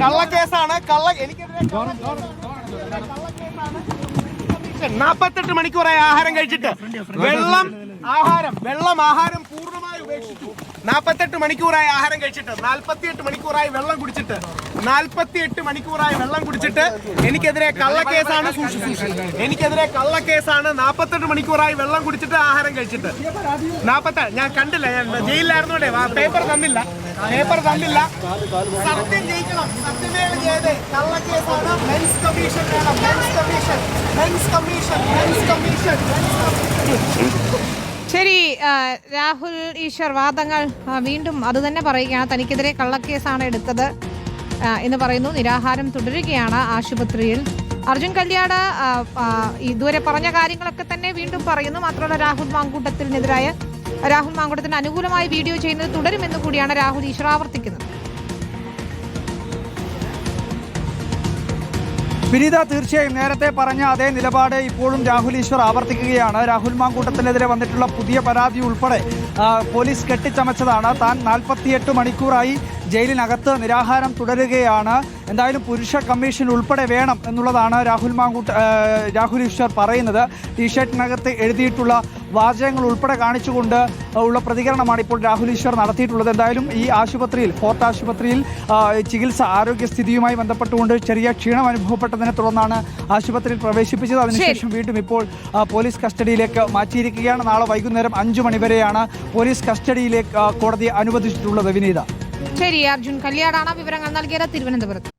കള്ളക്കേസാണ്. എനിക്കെതിരെ 48 മണിക്കൂറായി ആഹാരം കഴിച്ചിട്ട് വെള്ളം ആഹാരം പൂർണ്ണമായി ഉപേക്ഷിച്ചു. 48 മണിക്കൂറായി ആഹാരം കഴിച്ചിട്ട് 48 മണിക്കൂറായി വെള്ളം കുടിച്ചിട്ട് 48 മണിക്കൂറായി വെള്ളം കുടിച്ചിട്ട് എനിക്കെതിരെ കള്ളക്കേസാണ്. എനിക്കെതിരെ കള്ളക്കേസാണ്. 48 മണിക്കൂറായി വെള്ളം കുടിച്ചിട്ട് ആഹാരം കഴിച്ചിട്ട് 47. ഞാൻ കണ്ടില്ല, ഞാൻ ജയിലിലായിരുന്നോടെ പേപ്പർ തന്നില്ല. സത്യം ജയിക്കണം. സത്യമേവ ജയതേ. കള്ളക്കേസാണ്. മെൻസ് കമ്മീഷൻ വേണം. Men's commission. ശരി, രാഹുൽ ഈശ്വർ വാദങ്ങൾ വീണ്ടും അത് തന്നെ പറയുകയാണ്. തനിക്കെതിരെ കള്ളക്കേസാണ് എടുത്തത് എന്ന് പറയുന്നു. നിരാഹാരം തുടരുകയാണ് ആശുപത്രിയിൽ. അർജുൻ കല്യാട് ഇതുവരെ പറഞ്ഞ കാര്യങ്ങളൊക്കെ തന്നെ വീണ്ടും പറയുന്നു. മാത്രമല്ല രാഹുൽ മാങ്കൂട്ടത്തിന് അനുകൂലമായി വീഡിയോ ചെയ്യുന്നത് തുടരുമെന്ന് കൂടിയാണ് രാഹുൽ ഈശ്വർ ആവർത്തിക്കുന്നത്. വിനീത, തീർച്ചയായും നേരത്തെ പറഞ്ഞ അതേ നിലപാട് ഇപ്പോഴും രാഹുൽ ഈശ്വർ ആവർത്തിക്കുകയാണ്. രാഹുൽ മാങ്കൂട്ടത്തിനെതിരെ വന്നിട്ടുള്ള പുതിയ പരാതി ഉൾപ്പെടെ പോലീസ് കെട്ടിച്ചമച്ചതാണ്. താൻ 48 മണിക്കൂറായി ജയിലിനകത്ത് നിരാഹാരം തുടരുകയാണ്. എന്തായാലും പുരുഷ കമ്മീഷൻ ഉൾപ്പെടെ വേണം എന്നുള്ളതാണ് രാഹുൽ ഈശ്വർ പറയുന്നത്. ടീഷർട്ടിനകത്ത് എഴുതിയിട്ടുള്ള വാചകങ്ങൾ ഉൾപ്പെടെ കാണിച്ചുകൊണ്ട് ഉള്ള പ്രതികരണമാണ് ഇപ്പോൾ രാഹുൽ ഈശ്വർ നടത്തിയിട്ടുള്ളത്. എന്തായാലും ഈ ആശുപത്രിയിൽ, ഫോർട്ട് ആശുപത്രിയിൽ ആരോഗ്യസ്ഥിതിയുമായി ബന്ധപ്പെട്ടുകൊണ്ട് ചെറിയ ക്ഷീണം അനുഭവപ്പെട്ടതിനെ തുടർന്നാണ് ആശുപത്രിയിൽ പ്രവേശിപ്പിച്ചത്. അതിനുശേഷം വീണ്ടും ഇപ്പോൾ പോലീസ് കസ്റ്റഡിയിലേക്ക് മാറ്റിയിരിക്കുകയാണ്. നാളെ വൈകുന്നേരം 5 മണി വരെയാണ് പോലീസ് കസ്റ്റഡിയിലേക്ക് കോടതി അനുവദിച്ചിട്ടുള്ളത്. വിനീത. ശരി, അർജുൻ കല്യാടാണ് വിവരങ്ങൾ നൽകിയത് തിരുവനന്തപുരത്ത്.